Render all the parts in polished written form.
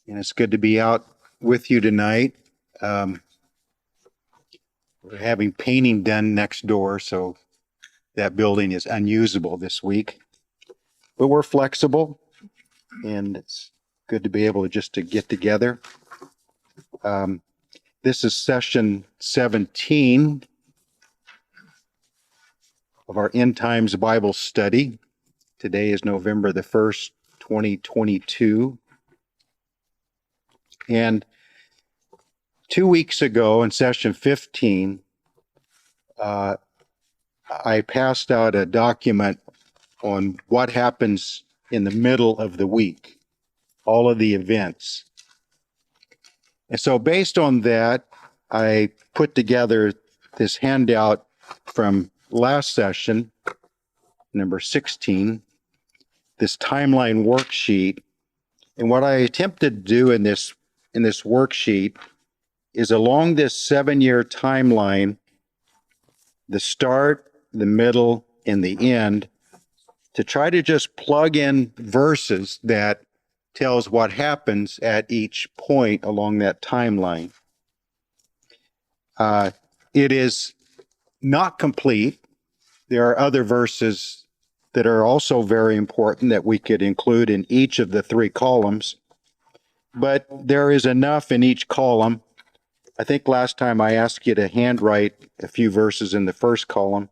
and it's good to be out with you tonight. Um, we're having painting done next door, so that building is unusable this week. But we're flexible, and it's good to be able to just to get together. This is session 17 of our End Times Bible study. Today is November the 1st, 2022. And 2 weeks ago in session 15, I passed out a document on what happens in the middle of the week, all of the events. And so based on that, I put together this handout from last session, number 16, this timeline worksheet. And what I attempted to do in this worksheet is along this 7-year timeline, the start, the middle, and the end, to try to just plug in verses that tells what happens at each point along that timeline. It is not complete. There are other verses that are also very important that we could include in each of the 3 columns, but there is enough in each column. I think last time I asked you to handwrite a few verses in the first column.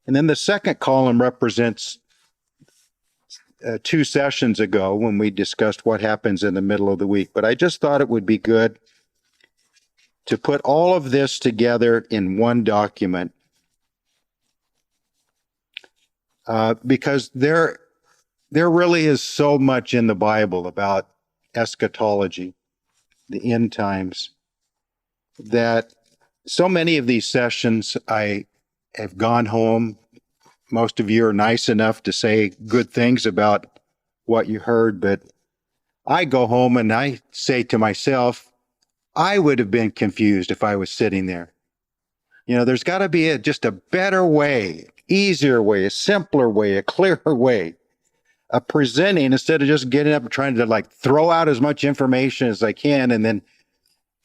And then the second column represents 2 sessions ago when we discussed what happens in the middle of the week. But I just thought it would be good to put all of this together in one document because there really is so much in the Bible about eschatology, the end times, that so many of these sessions I have gone home. Most of you are nice enough to say good things about what you heard, but I go home and I say to myself, I would have been confused if I was sitting there. You know, there's got to be just a better way, easier way, a simpler way, a clearer way of presenting instead of just getting up and trying to throw out as much information as I can. And then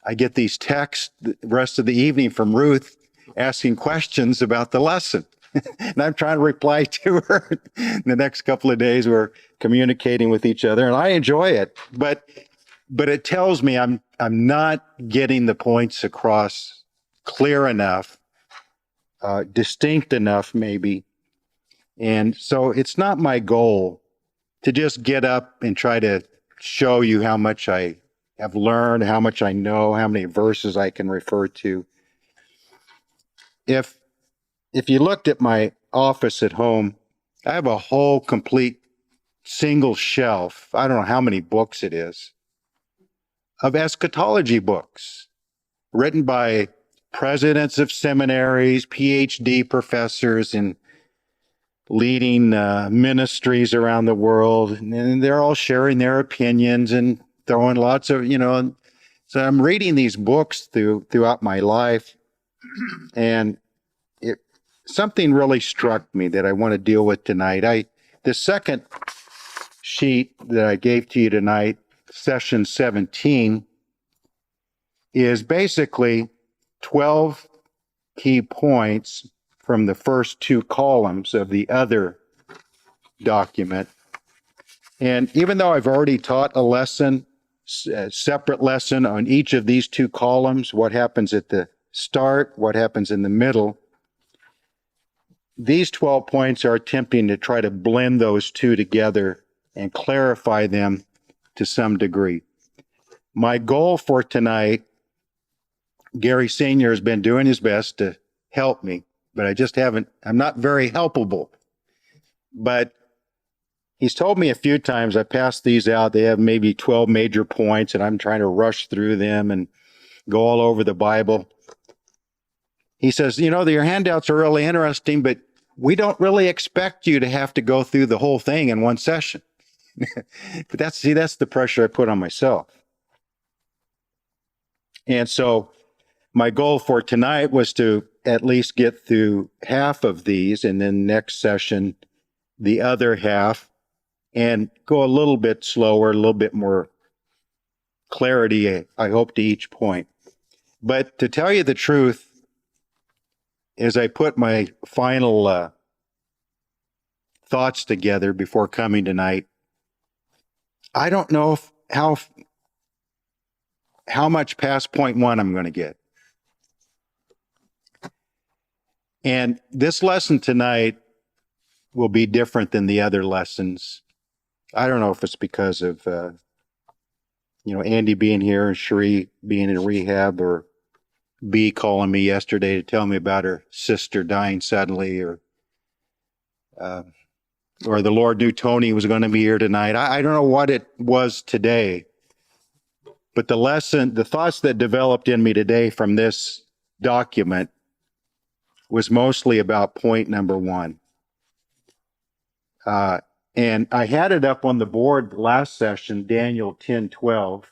I get these texts the rest of the evening from Ruth asking questions about the lesson. And I'm trying to reply to her. In the next couple of days, we're communicating with each other, and I enjoy it. But it tells me I'm not getting the points across clear enough, distinct enough, maybe. And so it's not my goal to just get up and try to show you how much I have learned, how much I know, how many verses I can refer to. If you looked at my office at home, I have a whole complete single shelf, I don't know how many books it is, of eschatology books written by presidents of seminaries, PhD professors, and leading ministries around the world. And they're all sharing their opinions and throwing lots of, so I'm reading these books throughout my life, and something really struck me that I want to deal with tonight. The second sheet that I gave to you tonight, session 17, is basically 12 key points from the first 2 columns of the other document. And even though I've already taught a separate lesson on each of these 2 columns, what happens at the start, what happens in the middle, these 12 points are attempting to try to blend those 2 together and clarify them to some degree. My goal for tonight, Gary Sr. has been doing his best to help me, but I'm not very helpable. But he's told me a few times, I pass these out, they have maybe 12 major points, and I'm trying to rush through them and go all over the Bible. He says, your handouts are really interesting, but we don't really expect you to have to go through the whole thing in one session. But that's the pressure I put on myself. And so my goal for tonight was to at least get through half of these, and then next session, the other half, and go a little bit slower, a little bit more clarity, I hope, to each point. But to tell you the truth, as I put my final thoughts together before coming tonight, I don't know how much past point one I'm going to get. And this lesson tonight will be different than the other lessons. I don't know if it's because of Andy being here and Cherie being in rehab, or B calling me yesterday to tell me about her sister dying suddenly, or the Lord knew Tony was going to be here tonight. I don't know what it was today, but the thoughts that developed in me today from this document was mostly about point number one. And I had it up on the board last session, Daniel 10:12,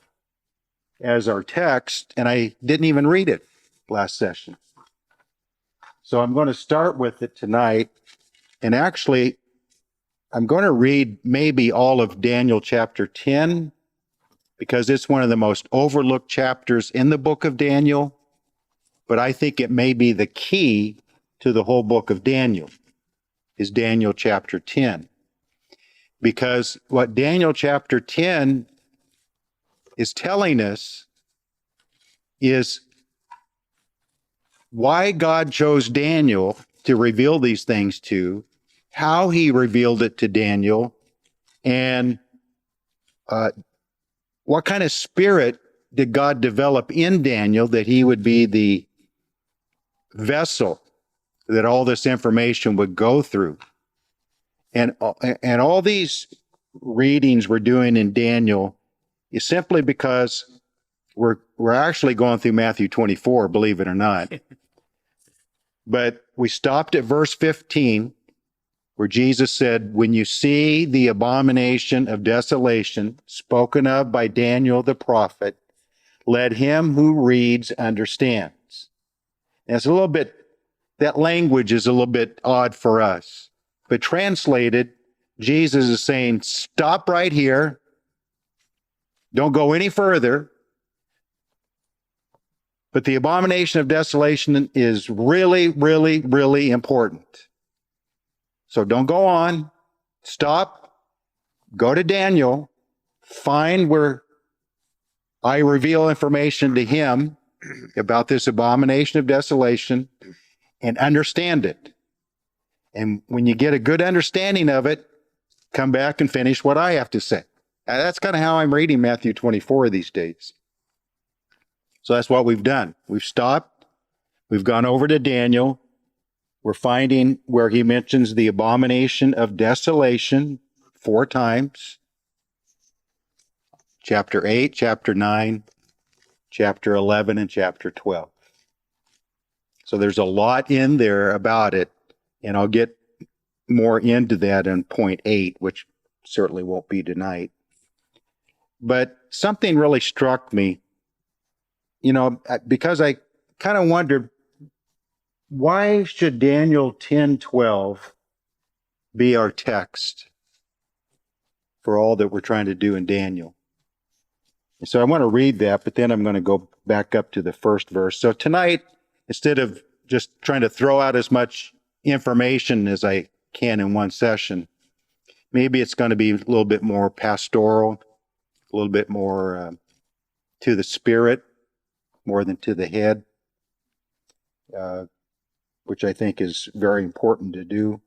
as our text, and I didn't even read it last session. So I'm going to start with it tonight. And actually, I'm going to read maybe all of Daniel chapter 10, because it's one of the most overlooked chapters in the book of Daniel. But I think it may be the key to the whole book of Daniel, is Daniel chapter 10. Because what Daniel chapter 10 is telling us is why God chose Daniel to reveal these things to, how he revealed it to Daniel, and what kind of spirit did God develop in Daniel that he would be the vessel that all this information would go through. And all these readings we're doing in Daniel is simply because we're actually going through Matthew 24, believe it or not. But we stopped at verse 15, where Jesus said, when you see the abomination of desolation spoken of by Daniel the prophet, let him who reads understands. And it's a little bit, that language is a little bit odd for us. But translated, Jesus is saying, stop right here. Don't go any further. But the abomination of desolation is really, really, really important. So don't go on. Stop. Go to Daniel. Find where I reveal information to him about this abomination of desolation, and understand it. And when you get a good understanding of it, come back and finish what I have to say. That's kind of how I'm reading Matthew 24 these days. So that's what we've done. We've stopped. We've gone over to Daniel. We're finding where he mentions the abomination of desolation 4 times. Chapter 8, chapter 9, chapter 11, and chapter 12. So there's a lot in there about it, and I'll get more into that in point 8, which certainly won't be tonight. But something really struck me, because I kind of wondered, why should Daniel 10:12 be our text for all that we're trying to do in Daniel? And so I want to read that, but then I'm going to go back up to the first verse. So tonight, instead of just trying to throw out as much information as I can in one session, maybe it's going to be a little bit more pastoral, a little bit more to the spirit, more than to the head, which I think is very important to do.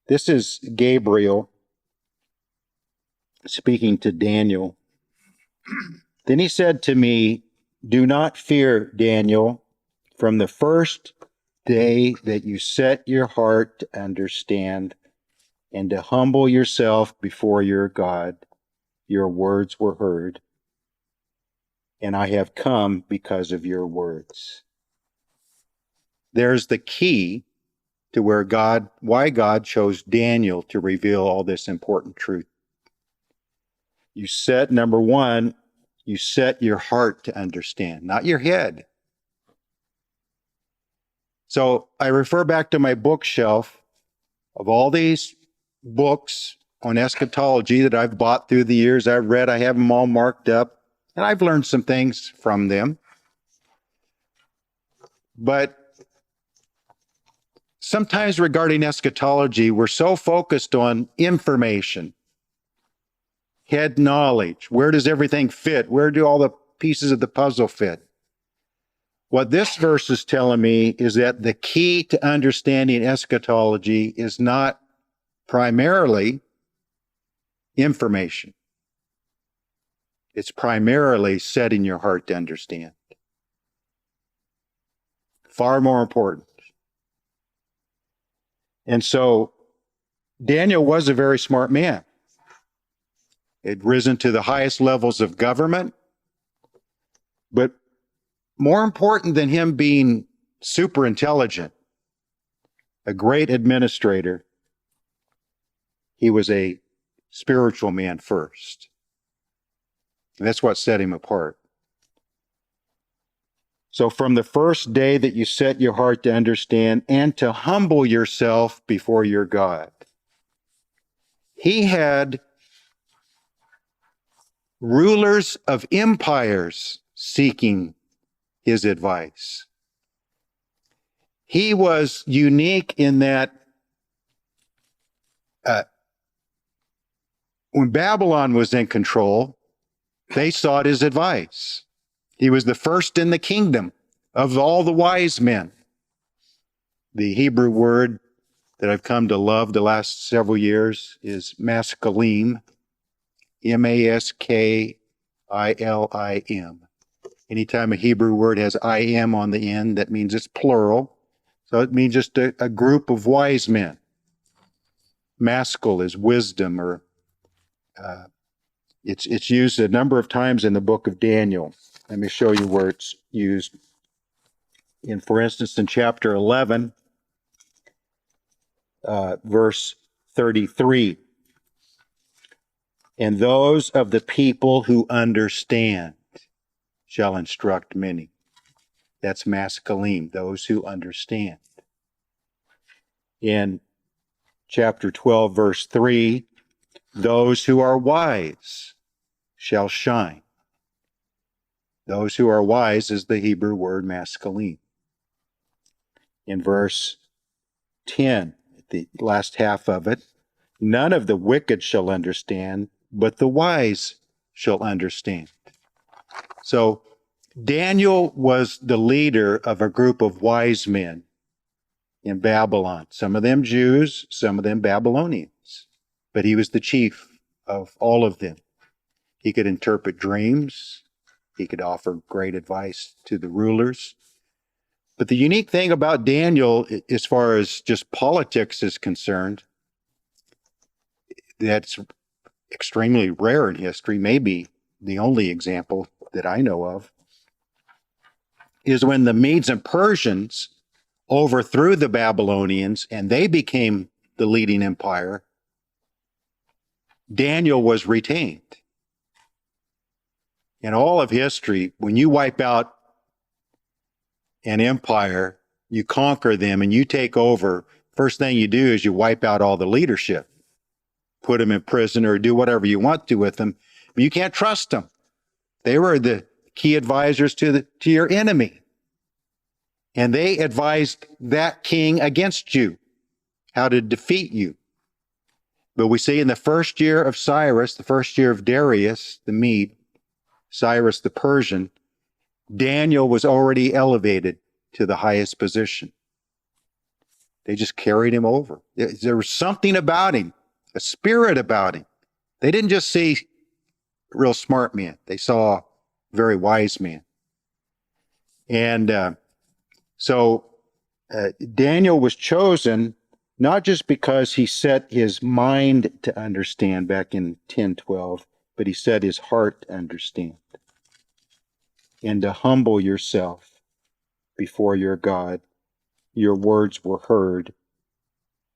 This is Gabriel speaking to Daniel. Then he said to me, do not fear, Daniel, from the first day that you set your heart to understand and to humble yourself before your God, your words were heard, and I have come because of your words. There's the key to why God chose Daniel to reveal all this important truth. Number one, you set your heart to understand, not your head. So I refer back to my bookshelf of all these books on eschatology that I've bought through the years. I've read, I have them all marked up, and I've learned some things from them. But sometimes regarding eschatology, we're so focused on information, head knowledge. Where does everything fit? Where do all the pieces of the puzzle fit? What this verse is telling me is that the key to understanding eschatology is not primarily information. It's primarily setting your heart to understand. Far more important. And so Daniel was a very smart man. He'd risen to the highest levels of government. But more important than him being super intelligent, a great administrator, he was a spiritual man first. And that's what set him apart. So from the first day that you set your heart to understand and to humble yourself before your God, he had rulers of empires seeking his advice. He was unique in that when Babylon was in control, they sought his advice. He was the first in the kingdom of all the wise men. The Hebrew word that I've come to love the last several years is maskilim, M-A-S-K-I-L-I-M. Anytime a Hebrew word has I-M on the end, that means it's plural. So it means just a group of wise men. Maskil is wisdom, or it's used a number of times in the book of Daniel. Let me show you where it's used. For instance, in chapter 11, verse 33. And those of the people who understand shall instruct many. That's maskilim, those who understand. In chapter 12, verse 3, those who are wise shall shine. Those who are wise is the Hebrew word maskilim. In verse 10, the last half of it, none of the wicked shall understand, but the wise shall understand. So Daniel was the leader of a group of wise men in Babylon. Some of them Jews, some of them Babylonians. But he was the chief of all of them. He could interpret dreams. He could offer great advice to the rulers. But the unique thing about Daniel, as far as just politics is concerned, that's extremely rare in history, maybe the only example that I know of, is when the Medes and Persians overthrew the Babylonians and they became the leading empire, Daniel was retained. In all of history, when you wipe out an empire, you conquer them and you take over, first thing you do is you wipe out all the leadership, put them in prison or do whatever you want to with them. But you can't trust them. They were the key advisors to your enemy. And they advised that king against you, how to defeat you. But we see in the first year of Cyrus, the first year of Darius, the Mede, Cyrus the Persian, Daniel was already elevated to the highest position. They just carried him over. There was something about him, a spirit about him. They didn't just see a real smart man. They saw a very wise man. And so Daniel was chosen not just because he set his mind to understand back in 10:12, but he set his heart to understand and to humble yourself before your God. Your words were heard,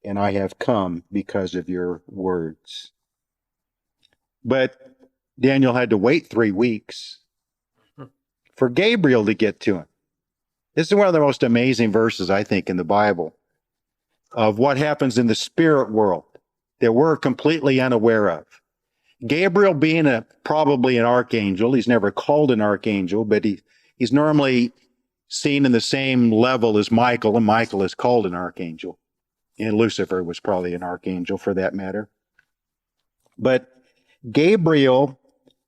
and I have come because of your words. But Daniel had to wait 3 weeks for Gabriel to get to him. This is one of the most amazing verses, I think, in the Bible of what happens in the spirit world. that we're completely unaware of. Gabriel being probably an archangel, he's never called an archangel, but he's normally seen in the same level as Michael, and Michael is called an archangel. And Lucifer was probably an archangel for that matter. But Gabriel,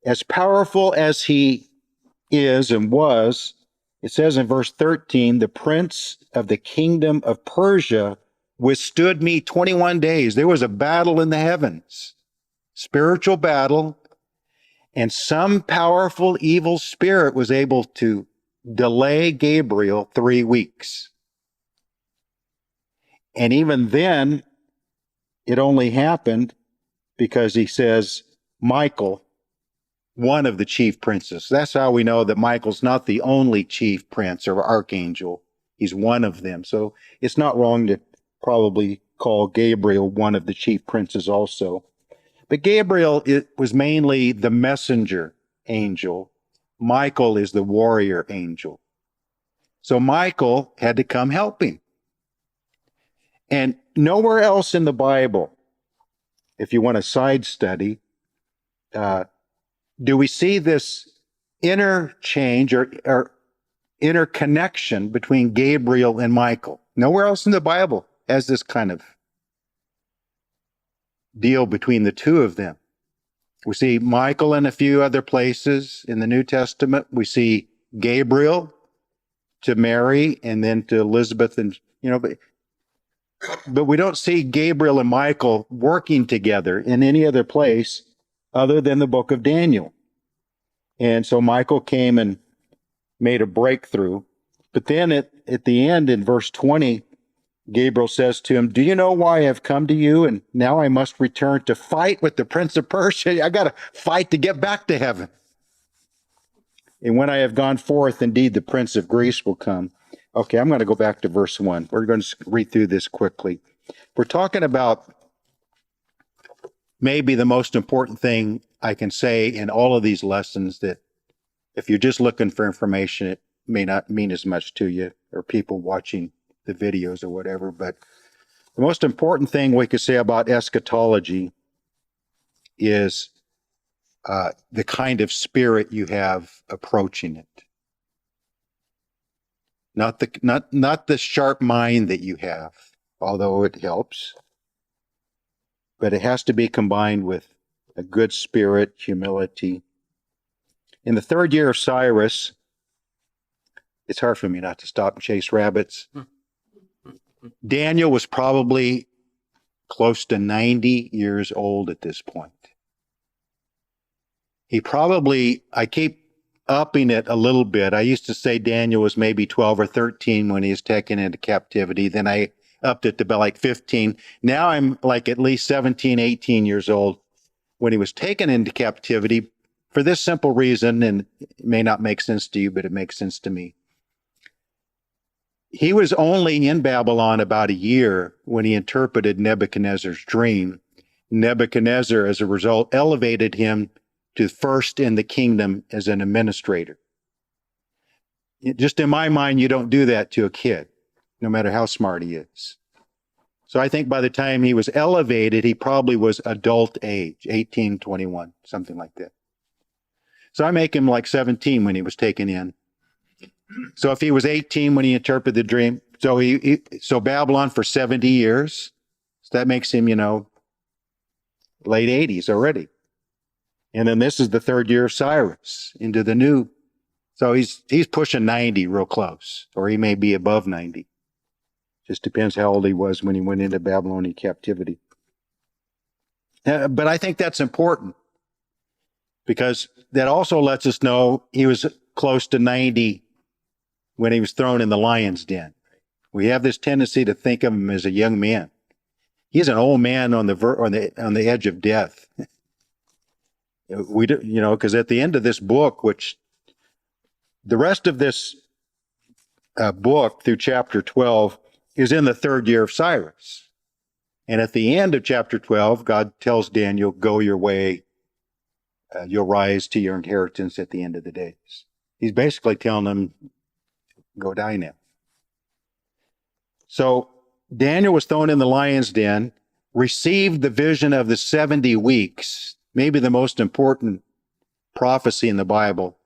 as powerful as he is and was, it says in verse 13, the prince of the kingdom of Persia withstood me 21 days. There was a battle in the heavens, spiritual battle, and some powerful evil spirit was able to delay Gabriel 3 weeks. And even then, it only happened because he says, Michael, one of the chief princes. That's how we know that Michael's not the only chief prince or archangel. He's one of them. So it's not wrong to probably call Gabriel one of the chief princes also. But Gabriel was mainly the messenger angel. Michael is the warrior angel. So Michael had to come help him. And nowhere else in the Bible, if you want a side study, do we see this interchange or interconnection between Gabriel and Michael. Nowhere else in the Bible has this kind of deal between the two of them. We see Michael in a few other places in the New Testament. We see Gabriel to Mary and then to Elizabeth, and but we don't see Gabriel and Michael working together in any other place other than the book of Daniel. And so Michael came and made a breakthrough. But then at the end in verse 20, Gabriel says to him, "Do you know why I have come to you? And now I must return to fight with the prince of Persia. I got to fight to get back to heaven. And when I have gone forth, indeed, the prince of Greece will come." Okay, I'm going to go back to verse 1. We're going to read through this quickly. We're talking about maybe the most important thing I can say in all of these lessons, that if you're just looking for information, it may not mean as much to you or people watching the videos or whatever. But the most important thing we could say about eschatology is the kind of spirit you have approaching it. Not the sharp mind that you have, although it helps, but it has to be combined with a good spirit, humility. In the 3rd year of Cyrus, it's hard for me not to stop and chase rabbits. Daniel was probably close to 90 years old at this point. I keep upping it a little bit. I used to say Daniel was maybe 12 or 13 when he was taken into captivity. Then I upped it to about like 15. Now I'm like at least 17, 18 years old when he was taken into captivity, for this simple reason, and it may not make sense to you, but it makes sense to me. He was only in Babylon about a year when he interpreted Nebuchadnezzar's dream. Nebuchadnezzar, as a result, elevated him to first in the kingdom as an administrator. Just in my mind, you don't do that to a kid, no matter how smart he is. So I think by the time he was elevated, he probably was adult age, 18, 21, something like that. So I make him like 17 when he was taken in. So if he was 18 when he interpreted the dream, so Babylon for 70 years, so that makes him, late 80s already. And then this is the 3rd year of Cyrus into the new. So he's pushing 90 real close, or he may be above 90. Just depends how old he was when he went into Babylonian captivity. But I think that's important, because that also lets us know he was close to 90 when he was thrown in the lion's den. We have this tendency to think of him as a young man. He's an old man on the edge of death. We do, because at the end of this book, which the rest of this book through chapter 12 is in the 3rd year of Cyrus. And at the end of chapter 12, God tells Daniel, "Go your way. You'll rise to your inheritance at the end of the days." He's basically telling him, go die now. So Daniel was thrown in the lion's den. received the vision of the 70 weeks, maybe the most important prophecy in the Bible.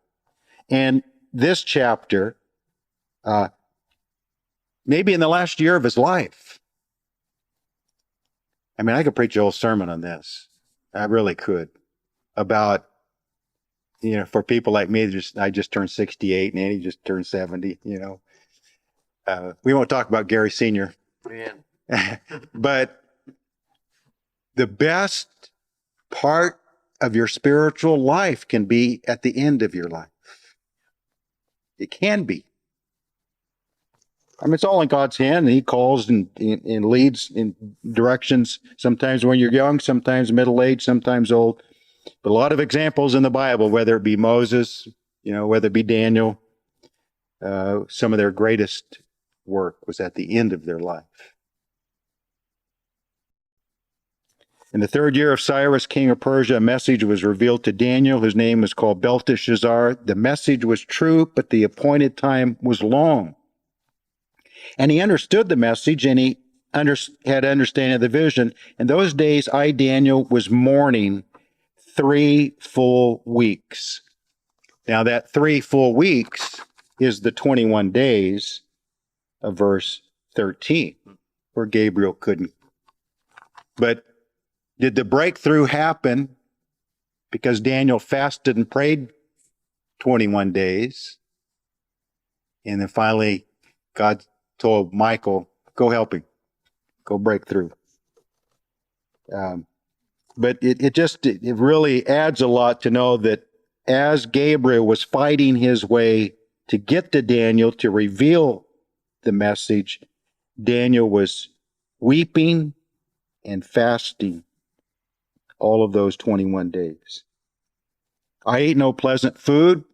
And this chapter, maybe in the last year of his life. I mean, I could preach a whole sermon on this. I really could. About, for people like me, I just turned 68 and Annie just turned 70, We won't talk about Gary Sr. Man. But the best part of your spiritual life can be at the end of your life. It can be. I mean, it's all in God's hand, and He calls and leads in directions, sometimes when you're young, sometimes middle-aged, sometimes old. But a lot of examples in the Bible, whether it be Moses, whether it be Daniel, some of their greatest work was at the end of their life. In the 3rd year of Cyrus, king of Persia, a message was revealed to Daniel, whose name was called Belteshazzar. The message was true, but the appointed time was long. And he understood the message, and he had understanding of the vision. In those days, I, Daniel, was mourning 3 full weeks. Now, that 3 full weeks is the 21 days of verse 13, where Gabriel couldn't. But did the breakthrough happen because Daniel fasted and prayed 21 days? And then finally, God told Michael, go help him. Go break through. But it really adds a lot to know that as Gabriel was fighting his way to get to Daniel to reveal the message, Daniel was weeping and fasting all of those 21 days. I ate no pleasant food,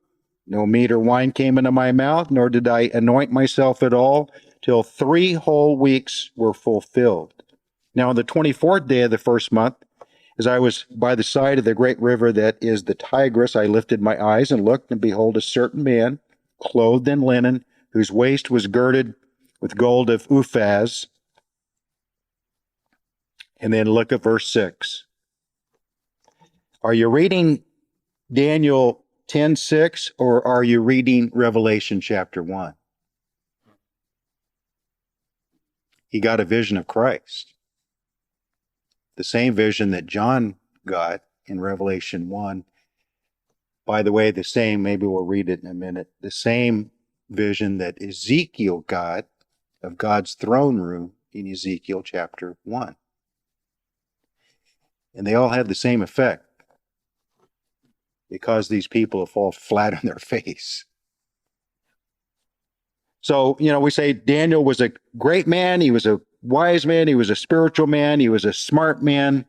no meat or wine came into my mouth, nor did I anoint myself at all, till 3 whole weeks were fulfilled. Now, on the 24th day of the first month, as I was by the side of the great river that is the Tigris, I lifted my eyes and looked, and behold, a certain man, clothed in linen, whose waist was girded with gold of Uphaz. And then look at verse 6. Are you reading Daniel 10:6, or are you reading Revelation chapter 1? He got a vision of Christ. The same vision that John got in Revelation 1. By the way, the same, maybe we'll read it in a minute, the same vision that Ezekiel got of God's throne room in Ezekiel chapter 1. And they all have the same effect, because these people fall flat on their face. So, we say Daniel was a great man, he was a wise man, he was a spiritual man, he was a smart man,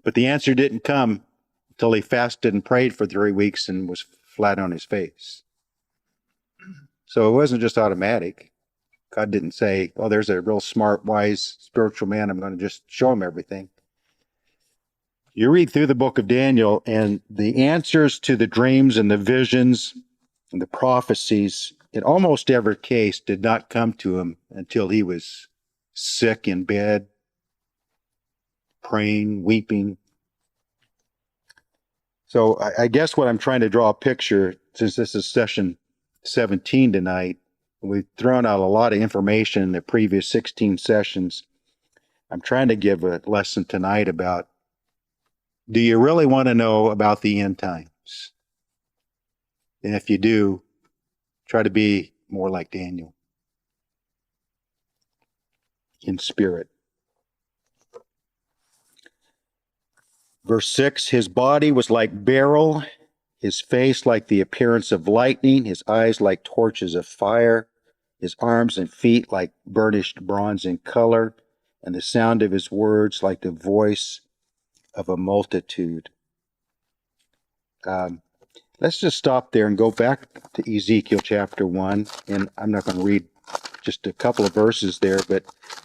but the answer didn't come until he fasted and prayed for 3 weeks and was flat on his face. So it wasn't just automatic. God didn't say, oh, there's a real smart, wise, spiritual man, I'm going to just show him everything. You read through the book of Daniel, and the answers to the dreams and the visions and the prophecies in almost every case did not come to him until he was sick in bed, praying, weeping. So I guess what I'm trying to draw a picture, since this is session 17 tonight, we've thrown out a lot of information in the previous 16 sessions. I'm trying to give a lesson tonight about, do you really want to know about the end times? And if you do, try to be more like Daniel in spirit. Verse 6, his body was like beryl, his face like the appearance of lightning, his eyes like torches of fire, his arms and feet like burnished bronze in color, and the sound of his words like the voice of a multitude. Let's just stop there and go back to Ezekiel chapter 1, and I'm not going to read just a couple of verses there, but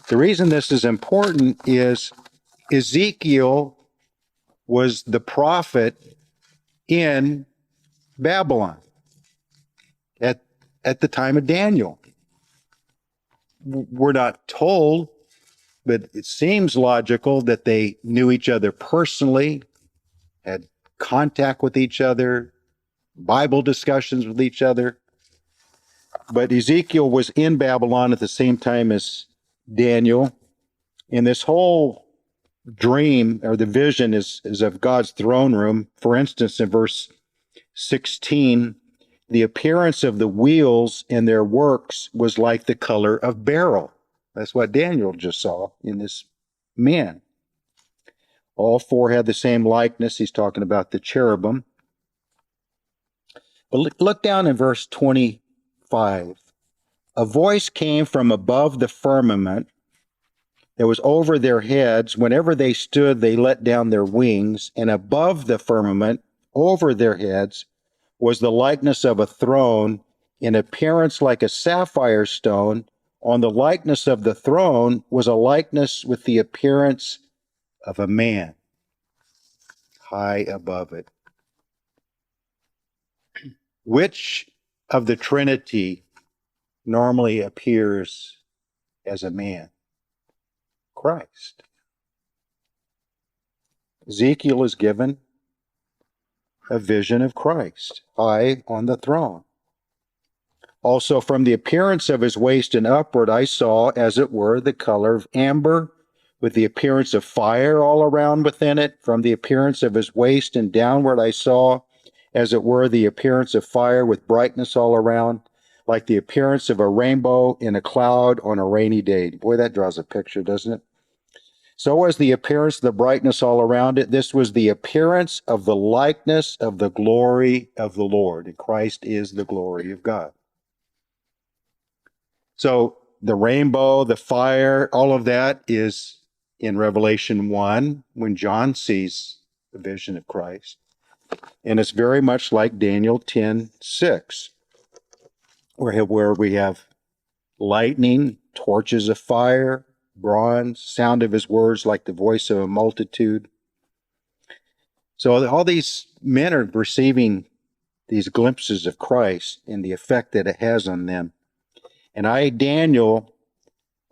the reason this is important is Ezekiel was the prophet in Babylon at the time of Daniel. We're not told but it seems logical that they knew each other personally, had contact with each other, Bible discussions with each other. But Ezekiel was in Babylon at the same time as Daniel. And this whole dream or the vision is of God's throne room. For instance, in verse 16, the appearance of the wheels and their works was like the color of beryl. That's what Daniel just saw in this man. All four had the same likeness. He's talking about the cherubim. But look down in verse 25. A voice came from above the firmament that was over their heads. Whenever they stood, they let down their wings, and above the firmament, over their heads, was the likeness of a throne, in appearance like a sapphire stone. On the likeness of the throne was a likeness with the appearance of a man, high above it. Which of the Trinity normally appears as a man? Christ. Ezekiel is given a vision of Christ, high on the throne. Also, from the appearance of his waist and upward, I saw, as it were, the color of amber, with the appearance of fire all around within it. From the appearance of his waist and downward, I saw, as it were, the appearance of fire with brightness all around, like the appearance of a rainbow in a cloud on a rainy day. Boy, that draws a picture, doesn't it? So was the appearance of the brightness all around it. This was the appearance of the likeness of the glory of the Lord. And Christ is the glory of God. So the rainbow, the fire, all of that is in Revelation 1 when John sees the vision of Christ. And it's very much like Daniel 10:6, where we have lightning, torches of fire, bronze, sound of his words like the voice of a multitude. So all these men are receiving these glimpses of Christ and the effect that it has on them. And I, Daniel,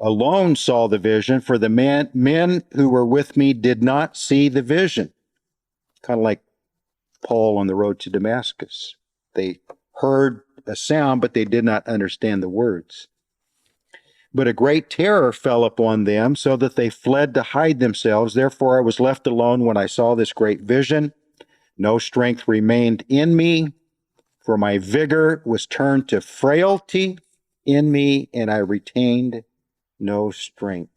alone saw the vision, for the men who were with me did not see the vision. Kind of like Paul on the road to Damascus. They heard a sound, but they did not understand the words. But a great terror fell upon them, so that they fled to hide themselves. Therefore I was left alone when I saw this great vision. No strength remained in me, for my vigor was turned to frailty in me, and I retained no strength.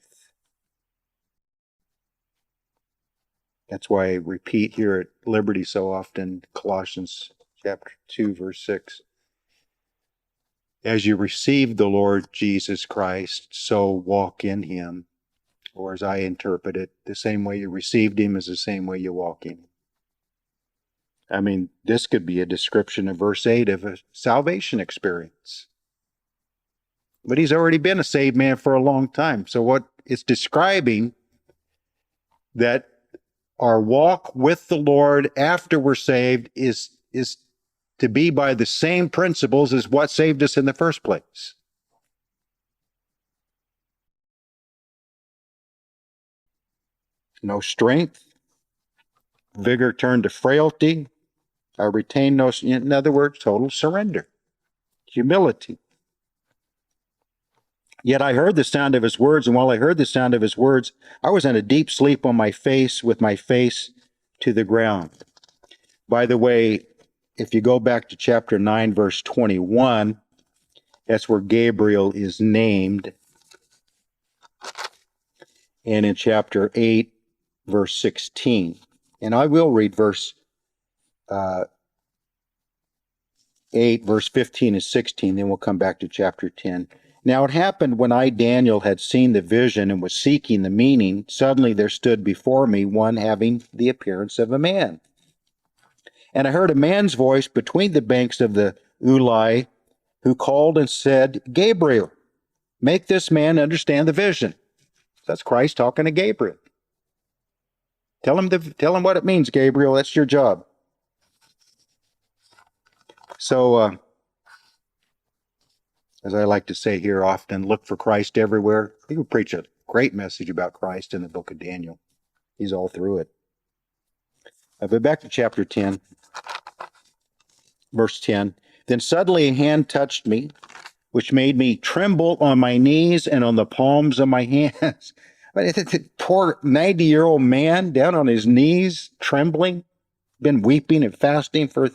That's why I repeat here at Liberty so often, Colossians chapter 2, verse 6. As you receive the Lord Jesus Christ, so walk in him. Or as I interpret it, the same way you received him is the same way you walk in him. I mean, this could be a description of verse 8 of a salvation experience. But he's already been a saved man for a long time. So what it's describing that our walk with the Lord after we're saved is to be by the same principles as what saved us in the first place. No strength, vigor turned to frailty. I retain no, in other words, total surrender, humility. Yet I heard the sound of his words, and while I heard the sound of his words, I was in a deep sleep on my face, with my face to the ground. By the way, if you go back to chapter 9, verse 21, that's where Gabriel is named. And in chapter 8, verse 16. And I will read verse 8, verse 15 and 16, then we'll come back to chapter 10. Now it happened when I, Daniel, had seen the vision and was seeking the meaning, suddenly there stood before me one having the appearance of a man. And I heard a man's voice between the banks of the Ulai, who called and said, Gabriel, make this man understand the vision. That's Christ talking to Gabriel. Tell him what it means, Gabriel. That's your job. So, as I like to say here often, look for Christ everywhere. You can preach a great message about Christ in the book of Daniel. He's all through it. But back to chapter 10, verse 10. Then suddenly a hand touched me, which made me tremble on my knees and on the palms of my hands. Poor 90-year-old man down on his knees, trembling, been weeping and fasting for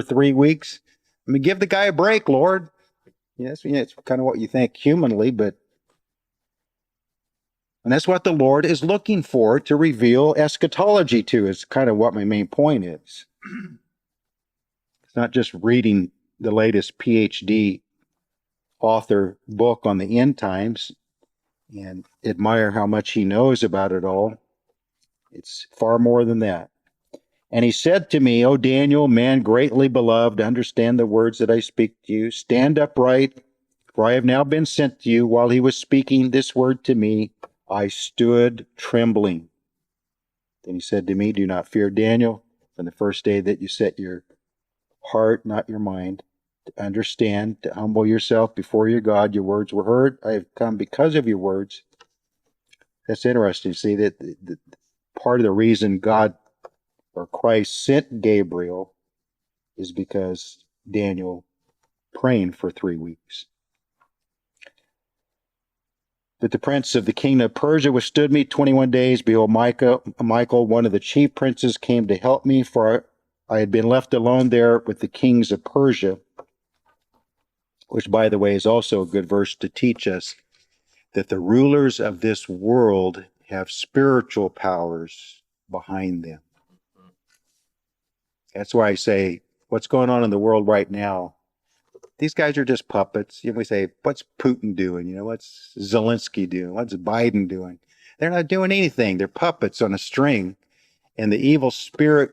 3 weeks. I mean, give the guy a break, Lord. Yes, it's kind of what you think humanly, and that's what the Lord is looking for to reveal eschatology to, is kind of what my main point is. It's not just reading the latest PhD author book on the end times and admire how much he knows about it all. It's far more than that. And he said to me, O Daniel, man greatly beloved, understand the words that I speak to you. Stand upright, for I have now been sent to you. While he was speaking this word to me, I stood trembling. Then he said to me, do not fear, Daniel, from the first day that you set your heart, not your mind, to understand, to humble yourself before your God. Your words were heard. I have come because of your words. That's interesting. See, that the part of the reason God or Christ sent Gabriel is because Daniel praying for 3 weeks. But the prince of the kingdom of Persia withstood me 21 days. Behold, Michael, one of the chief princes, came to help me, for I had been left alone there with the kings of Persia, which, by the way, is also a good verse to teach us that the rulers of this world have spiritual powers behind them. That's why I say, what's going on in the world right now? These guys are just puppets. We say, what's Putin doing? What's Zelensky doing? What's Biden doing? They're not doing anything. They're puppets on a string. And the evil spirit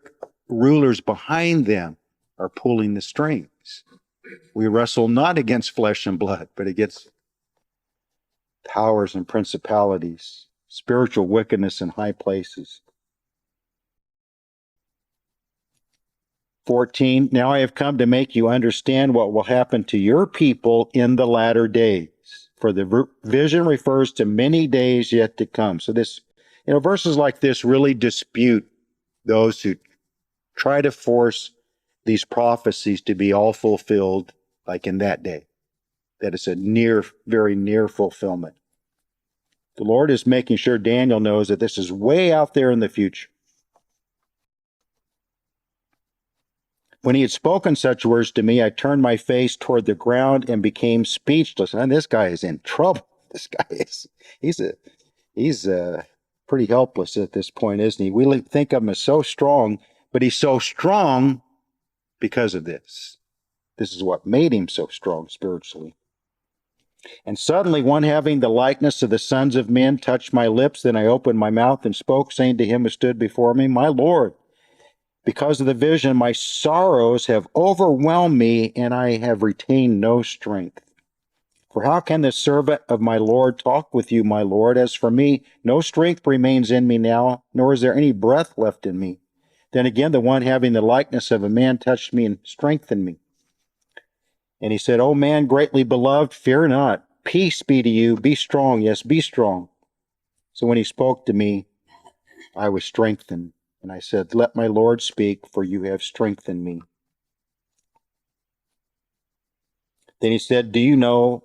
rulers behind them are pulling the strings. We wrestle not against flesh and blood, but against powers and principalities, spiritual wickedness in high places. 14, now I have come to make you understand what will happen to your people in the latter days. For the vision refers to many days yet to come. So verses like this really dispute those who try to force these prophecies to be all fulfilled like in that day. That it's a very near fulfillment. The Lord is making sure Daniel knows that this is way out there in the future. When he had spoken such words to me, I turned my face toward the ground and became speechless. And this guy is in trouble. This guy he's pretty helpless at this point, isn't he? We think of him as so strong, but he's so strong because of this. This is what made him so strong spiritually. And suddenly one having the likeness of the sons of men touched my lips. Then I opened my mouth and spoke, saying to him who stood before me, my Lord, because of the vision, my sorrows have overwhelmed me, and I have retained no strength. For how can the servant of my Lord talk with you, my Lord? As for me, no strength remains in me now, nor is there any breath left in me. Then again, the one having the likeness of a man touched me and strengthened me. And he said, O man greatly beloved, fear not. Peace be to you. Be strong. Yes, be strong. So when he spoke to me, I was strengthened. And I said, let my Lord speak, for you have strengthened me. Then he said, do you know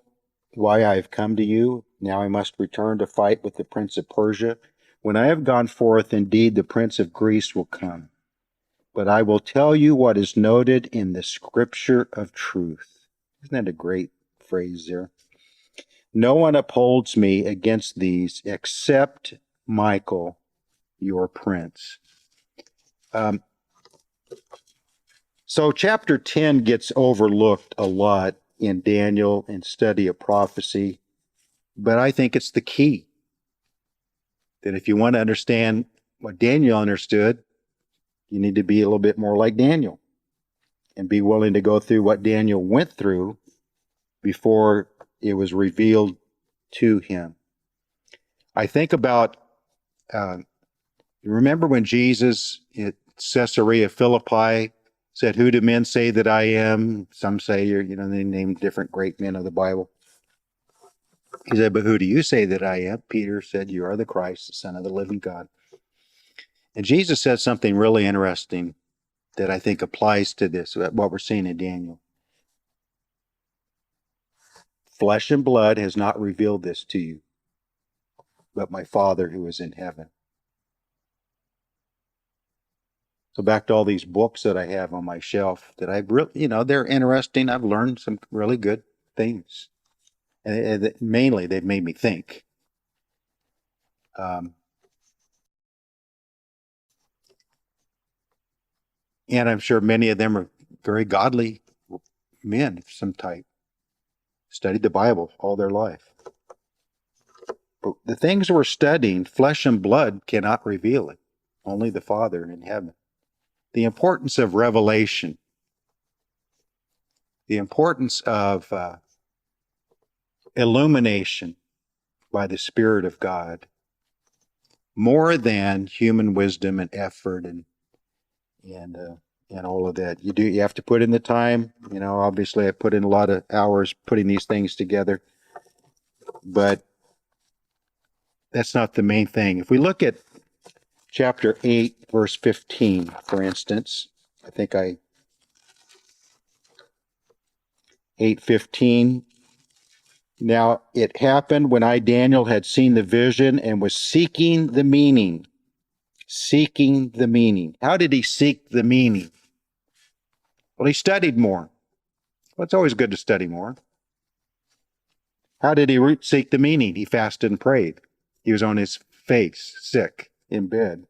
why I have come to you? Now I must return to fight with the prince of Persia. When I have gone forth, indeed, the prince of Greece will come. But I will tell you what is noted in the scripture of truth. Isn't that a great phrase there? No one upholds me against these except Michael, your prince. So chapter 10 gets overlooked a lot in Daniel and study of prophecy, but I think it's the key. That if you want to understand what Daniel understood, you need to be a little bit more like Daniel and be willing to go through what Daniel went through before it was revealed to him. I think about, you remember when Jesus at Caesarea Philippi said, who do men say that I am? Some say they named different great men of the Bible. He said, "But who do you say that I am?" Peter said, "You are the Christ, the Son of the living God." And Jesus said something really interesting that I think applies to this, what we're seeing in Daniel. Flesh and blood has not revealed this to you, but my Father who is in heaven. So back to all these books that I have on my shelf that I've really, they're interesting. I've learned some really good things. And mainly they've made me think. And I'm sure many of them are very godly men of some type, studied the Bible all their life. But the things we're studying, flesh and blood cannot reveal it. Only the Father in heaven. The importance of revelation, the importance of illumination by the Spirit of God, more than human wisdom and effort and all of that. You have to put in the time. Obviously I put in a lot of hours putting these things together, but that's not the main thing. If we look at chapter 8, verse 15, for instance, 8:15. Now it happened when I, Daniel, had seen the vision and was seeking the meaning. Seeking the meaning. How did he seek the meaning? Well, he studied more. Well, it's always good to study more. How did he seek the meaning? He fasted and prayed. He was on his face, sick, in bed.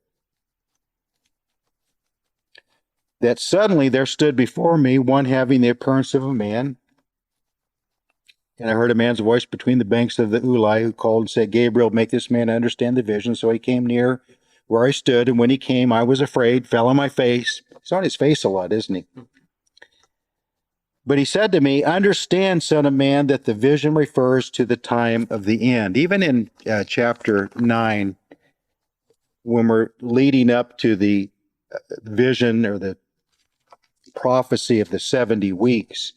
That suddenly there stood before me one having the appearance of a man, and I heard a man's voice between the banks of the Ulai, who called and said, "Gabriel, make this man understand the vision." So he came near where I stood, and when he came, I was afraid, fell on my face. He's on his face a lot, isn't he? But he said to me, "Understand, son of man, that the vision refers to the time of the end." Even in chapter 9, when we're leading up to the vision or the prophecy of the 70 weeks,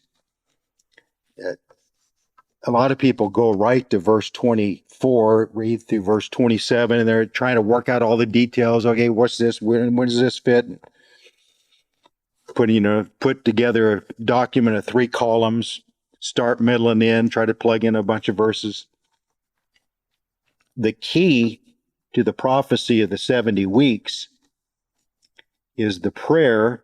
a lot of people go right to verse 24, read through verse 27, and they're trying to work out all the details. Okay, what's this? When does this fit? Put together a document of 3 columns, start, middle, and end, try to plug in a bunch of verses. The key to the prophecy of the 70 weeks is the prayer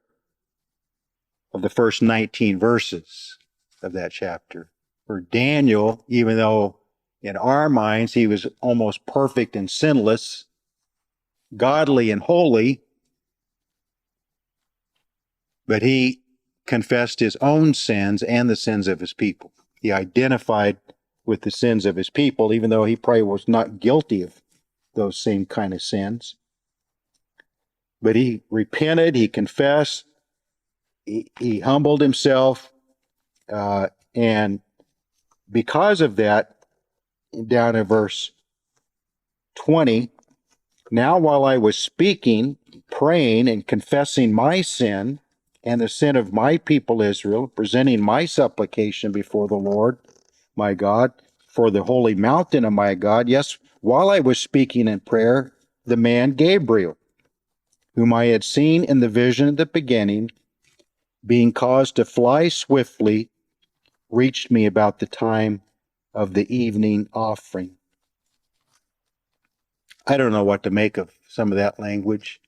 of the first 19 verses of that chapter. For Daniel, even though in our minds he was almost perfect and sinless, godly and holy, but he confessed his own sins and the sins of his people. He identified with the sins of his people, even though he probably was not guilty of those same kind of sins. But he repented, he confessed, he humbled himself, and because of that, down in verse 20, now while I was speaking, praying, and confessing my sin and the sin of my people Israel, presenting my supplication before the Lord, my God, for the holy mountain of my God, yes, while I was speaking in prayer, the man Gabriel, whom I had seen in the vision at the beginning, being caused to fly swiftly, reached me about the time of the evening offering. I don't know what to make of some of that language.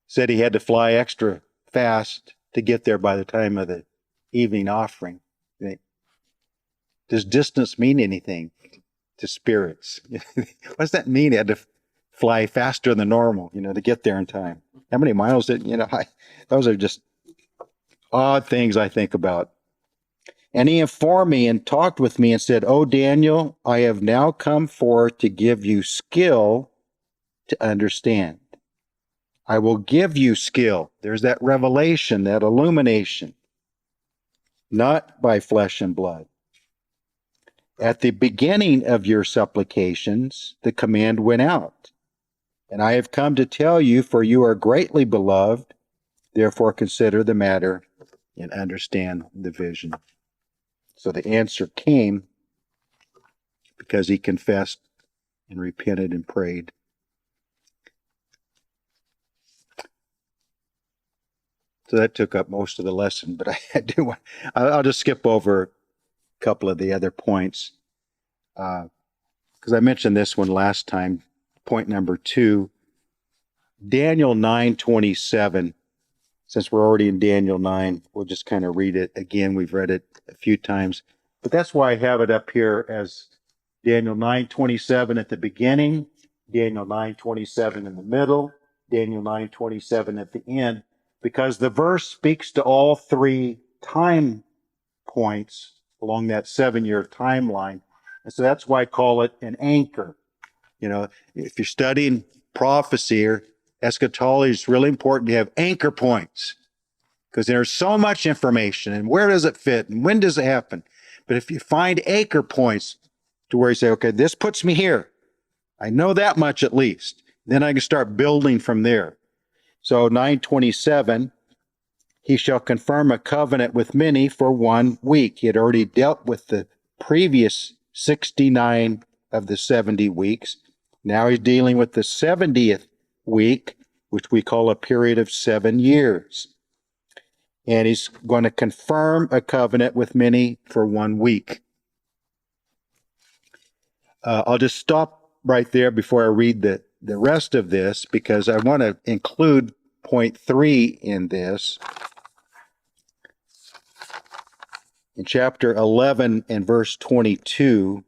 Said he had to fly extra fast to get there by the time of the evening offering. Does distance mean anything to spirits? What does that mean? He had to fly faster than normal, to get there in time. How many miles did, those are just odd things I think about. And he informed me and talked with me and said, "Oh, Daniel, I have now come forth to give you skill to understand. I will give you skill." There's that revelation, that illumination, not by flesh and blood. At the beginning of your supplications, the command went out. And I have come to tell you, for you are greatly beloved. Therefore, consider the matter and understand the vision. So the answer came because he confessed and repented and prayed. So that took up most of the lesson, but I'll just skip over a couple of the other points. Because I mentioned this one last time. Point number 2, Daniel 9:27. Since we're already in Daniel 9, we'll just kind of read it again. We've read it a few times, but that's why I have it up here as Daniel 9:27 at the beginning, Daniel 9:27 in the middle, Daniel 9:27 at the end, because the verse speaks to all 3 time points along that 7-year timeline. And so that's why I call it an anchor. You know, if you're studying prophecy or eschatology, it's really important to have anchor points, because there's so much information, and where does it fit and when does it happen? But if you find anchor points to where you say, okay, this puts me here, I know that much at least, then I can start building from there. So 9:27, he shall confirm a covenant with many for 1 week. He had already dealt with the previous 69 of the 70 weeks. Now he's dealing with the 70th week, which we call a period of 7 years. And he's going to confirm a covenant with many for 1 week. I'll just stop right there before I read the rest of this, because I want to include point 3 in this. In chapter 11 and verse 22,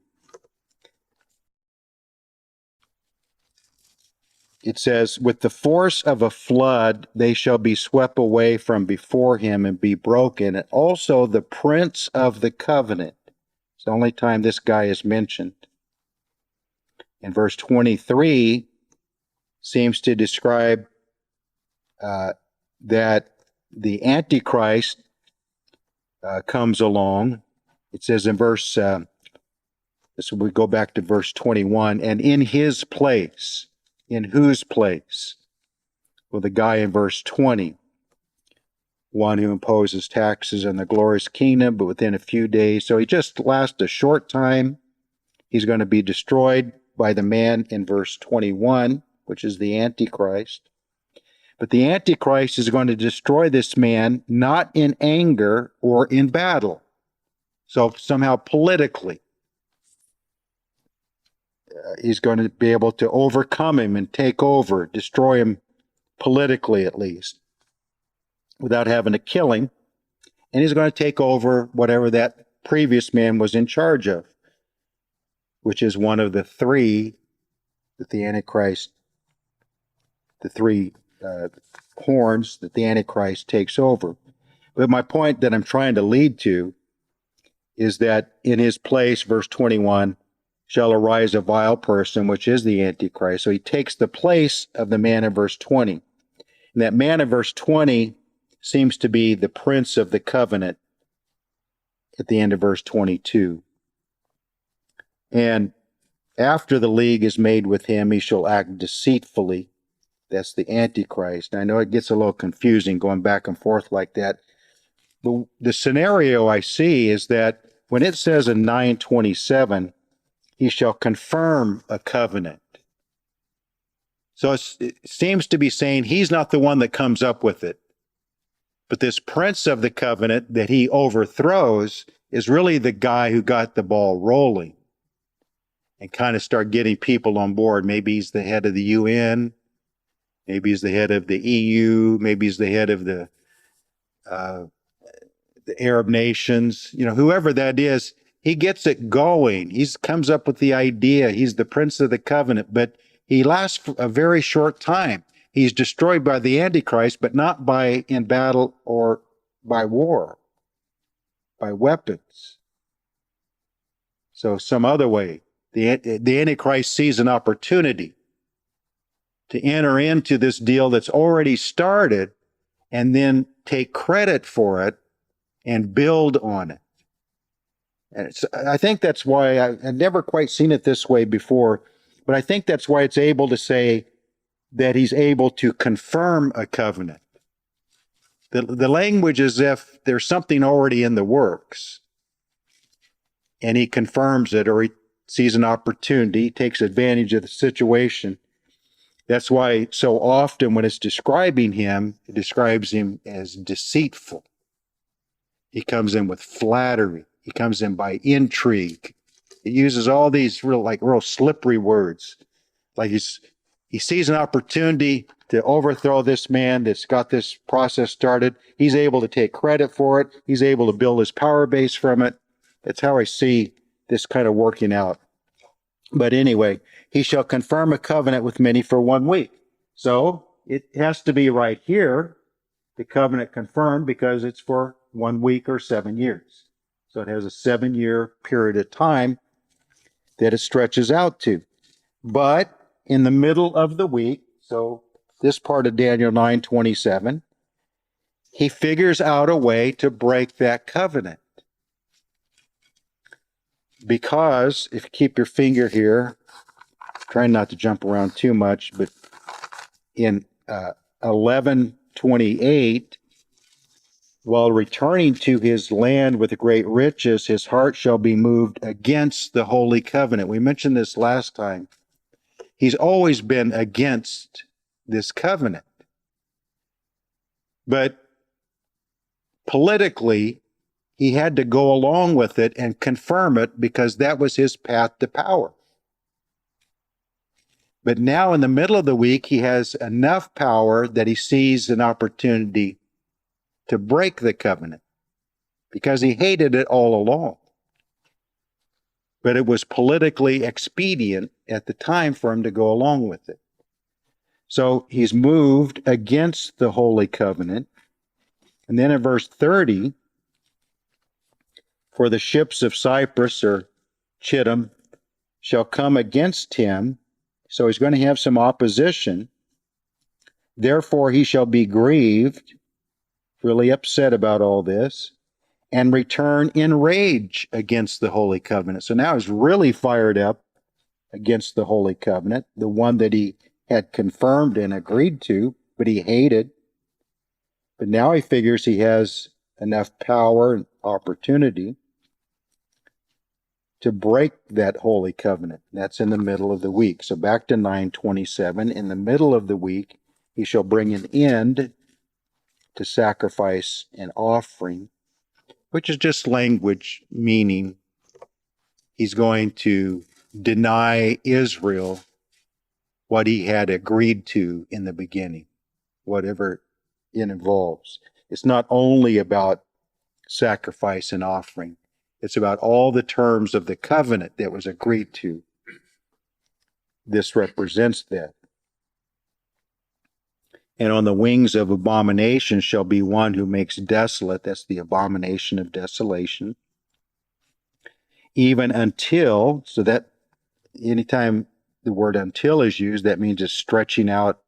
it says, with the force of a flood they shall be swept away from before him and be broken, and also the prince of the covenant. It's the only time this guy is mentioned. And verse 23 seems to describe that the Antichrist comes along. It says in verse, so we go back to verse 21, and in his place. In whose place? Well, the guy in verse 20, one who imposes taxes on the glorious kingdom, but within a few days. So he just lasts a short time. He's going to be destroyed by the man in verse 21, which is the Antichrist. But the Antichrist is going to destroy this man not in anger or in battle. So somehow politically, he's going to be able to overcome him and take over, destroy him politically at least, without having to kill him. And he's going to take over whatever that previous man was in charge of, which is one of the 3 that the Antichrist, the 3 horns that the Antichrist takes over. But my point that I'm trying to lead to is that in his place, verse 21, shall arise a vile person, which is the Antichrist. So he takes the place of the man in verse 20. And that man in verse 20 seems to be the prince of the covenant at the end of verse 22. And after the league is made with him, he shall act deceitfully. That's the Antichrist. And I know it gets a little confusing going back and forth like that. But the scenario I see is that when it says in 9:27, he shall confirm a covenant. So it seems to be saying he's not the one that comes up with it. But this prince of the covenant that he overthrows is really the guy who got the ball rolling and kind of start getting people on board. Maybe he's the head of the UN. Maybe he's the head of the EU. Maybe he's the head of the Arab nations. You know, whoever that is, he gets it going. He comes up with the idea. He's the prince of the covenant, but he lasts for a very short time. He's destroyed by the Antichrist, but not in battle or by war, by weapons. So some other way. The Antichrist sees an opportunity to enter into this deal that's already started and then take credit for it and build on it. And I think that's why I've never quite seen it this way before, but I think that's why it's able to say that he's able to confirm a covenant. The language is if there's something already in the works and he confirms it, or sees an opportunity, takes advantage of the situation. That's why so often when it's describing him, it describes him as deceitful. He comes in with flattery. He comes in by intrigue. He uses all these real slippery words. Like he sees an opportunity to overthrow this man that's got this process started. He's able to take credit for it. He's able to build his power base from it. That's how I see this kind of working out. But anyway, he shall confirm a covenant with many for 1 week. So it has to be right here, the covenant confirmed, because it's for 1 week or 7 years. So it has a 7-year period of time that it stretches out to. But in the middle of the week, so this part of Daniel 9:27, he figures out a way to break that covenant. Because if you keep your finger here, trying not to jump around too much, but in 11:28, while returning to his land with great riches, his heart shall be moved against the holy covenant. We mentioned this last time. He's always been against this covenant. But politically, he had to go along with it and confirm it because that was his path to power. But now in the middle of the week, he has enough power that he sees an opportunity to break the covenant because he hated it all along. But it was politically expedient at the time for him to go along with it. So he's moved against the Holy Covenant. And then in verse 30, for the ships of Cyprus or Chittim shall come against him. So he's going to have some opposition. Therefore he shall be grieved, really upset about all this, and return in rage against the Holy Covenant. So now he's really fired up against the Holy Covenant, the one that he had confirmed and agreed to, but he hated. But now he figures he has enough power and opportunity to break that Holy Covenant. That's in the middle of the week. So back to 9:27. In the middle of the week, he shall bring an end to sacrifice and offering, which is just language meaning he's going to deny Israel what he had agreed to in the beginning, whatever it involves. It's not only about sacrifice and offering. It's about all the terms of the covenant that was agreed to. This represents that. And on the wings of abomination shall be one who makes desolate. That's the abomination of desolation. Even until, so that anytime the word until is used, that means it's stretching out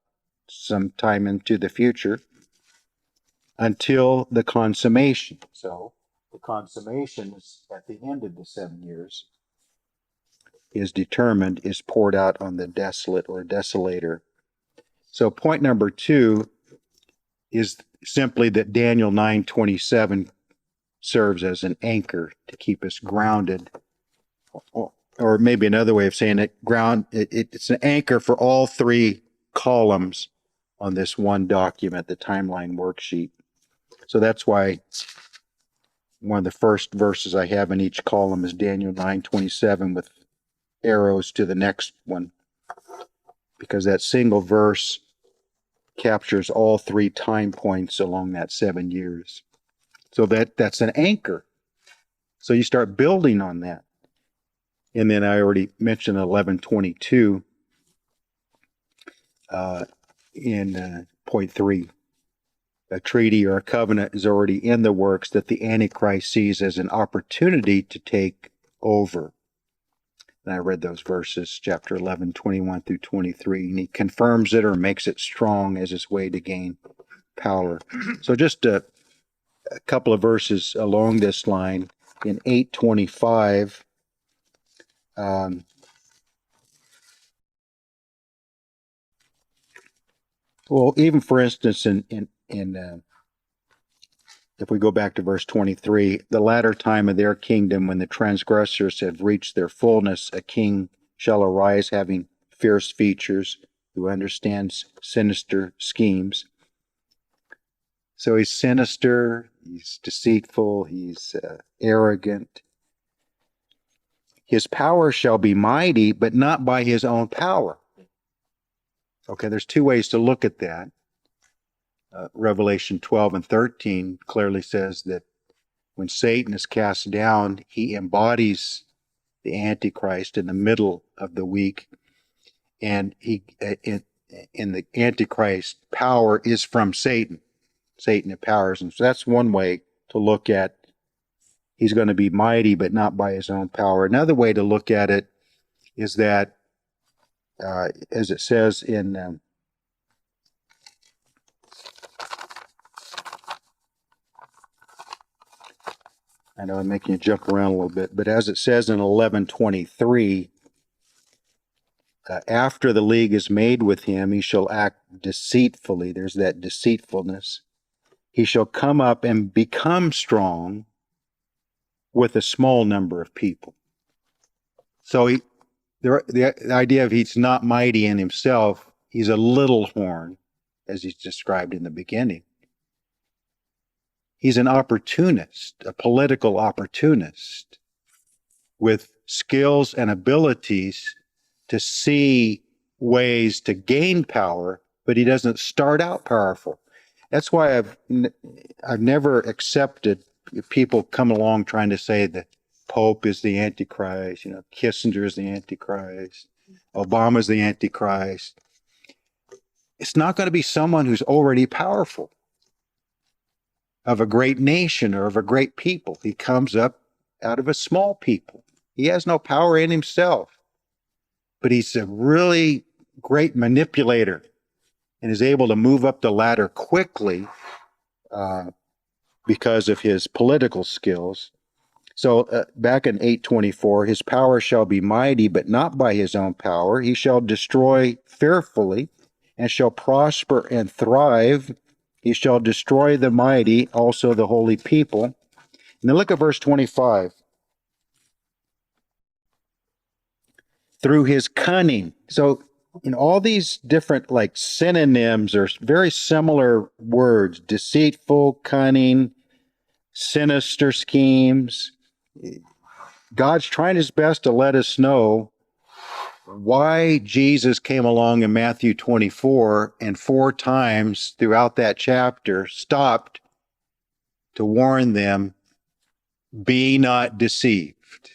some time into the future, until the consummation. So the consummation is at the end of the 7 years, is determined, is poured out on the desolate or desolator. So point number 2 is simply that Daniel 9:27 serves as an anchor to keep us grounded. Or maybe another way of saying it, it's an anchor for all 3 columns on this one document, the timeline worksheet. So that's why one of the first verses I have in each column is Daniel 9:27 with arrows to the next one, because that single verse captures all 3 time points along that 7 years. So that's an anchor. So you start building on that. And then I already mentioned 11:22 in point 3. A treaty or a covenant is already in the works that the Antichrist sees as an opportunity to take over. And I read those verses, chapter 11, 21 through 23, and he confirms it or makes it strong as his way to gain power. So just a couple of verses along this line. In 8:25, well, even for instance, in if we go back to verse 23, the latter time of their kingdom, when the transgressors have reached their fullness, a king shall arise having fierce features, who understands sinister schemes. So he's sinister, he's deceitful, he's arrogant. His power shall be mighty, but not by his own power. Okay, there's two ways to look at that. Revelation 12 and 13 clearly says that when Satan is cast down, he embodies the Antichrist in the middle of the week, and he in the Antichrist power is from Satan. Satan empowers him. So that's one way to look at he's going to be mighty, but not by his own power. Another way to look at it is that, as it says in I know I'm making you jump around a little bit, but as it says in 11:23, after the league is made with him, he shall act deceitfully. There's that deceitfulness. He shall come up and become strong with a small number of people. So the idea of he's not mighty in himself, he's a little horn, as he's described in the beginning. He's an opportunist, a political opportunist with skills and abilities to see ways to gain power, but he doesn't start out powerful. That's why I've never accepted people come along trying to say the Pope is the Antichrist, Kissinger is the Antichrist, Obama's the Antichrist. It's not going to be someone who's already powerful, of a great nation or of a great people. He comes up out of a small people. He has no power in himself, but he's a really great manipulator and is able to move up the ladder quickly because of his political skills. So back in 8:24, his power shall be mighty, but not by his own power. He shall destroy fearfully and shall prosper and thrive. He shall destroy the mighty, also the holy people. And then look at verse 25. Through his cunning. So in all these different like synonyms or very similar words, deceitful, cunning, sinister schemes. God's trying his best to let us know why Jesus came along in Matthew 24 and 4 times throughout that chapter stopped to warn them, be not deceived.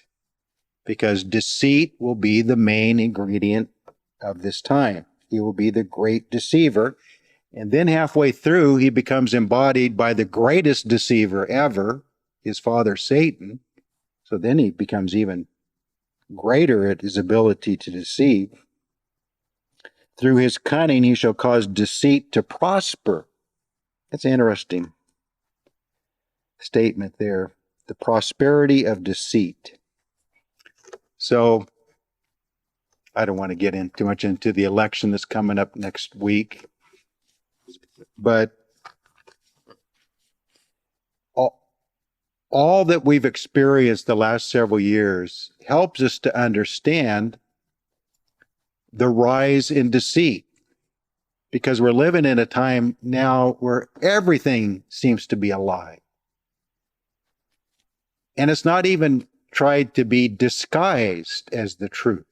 Because deceit will be the main ingredient of this time. He will be the great deceiver. And then halfway through, he becomes embodied by the greatest deceiver ever, his father Satan. So then he becomes even greater at his ability to deceive. Through his cunning, he shall cause deceit to prosper. That's an interesting statement there. The prosperity of deceit. So I don't want to get in too much into the election that's coming up next week, but all that we've experienced the last several years helps us to understand the rise in deceit, because we're living in a time now where everything seems to be a lie. And it's not even tried to be disguised as the truth.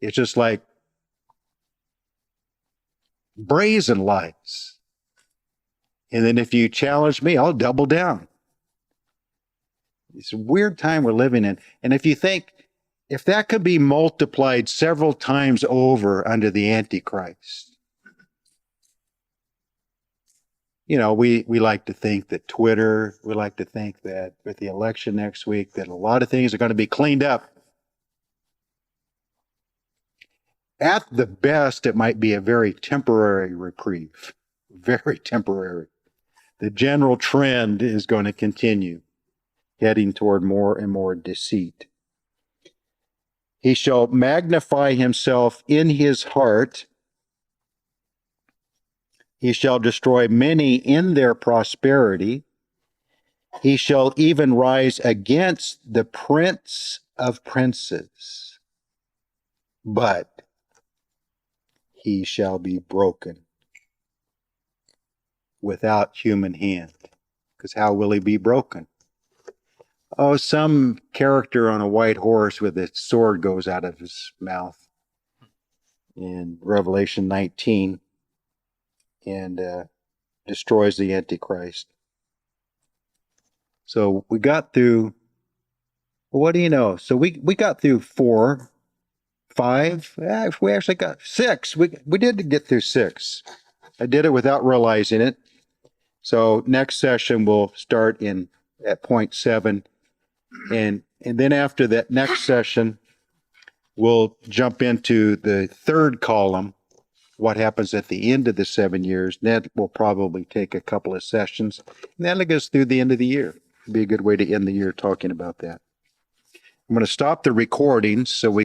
It's just like brazen lies. And then if you challenge me, I'll double down. It's a weird time we're living in. And if you think, if that could be multiplied several times over under the Antichrist, we like to think that Twitter, we like to think that with the election next week, that a lot of things are going to be cleaned up. At the best, it might be a very temporary reprieve, very temporary. The general trend is going to continue, heading toward more and more deceit. He shall magnify himself in his heart. He shall destroy many in their prosperity. He shall even rise against the prince of princes, but he shall be broken without human hand. Because how will he be broken? Oh, some character on a white horse with a sword goes out of his mouth in Revelation 19 and destroys the Antichrist. So we got through, what do you know? So we got through 4, 5, we actually got 6. We did get through 6. I did it without realizing it. So next session we'll start at point 7. And then after that next session, we'll jump into the third column, what happens at the end of the 7 years. That will probably take a couple of sessions. And that'll get us through the end of the year. It'd be a good way to end the year talking about that. I'm going to stop the recording so we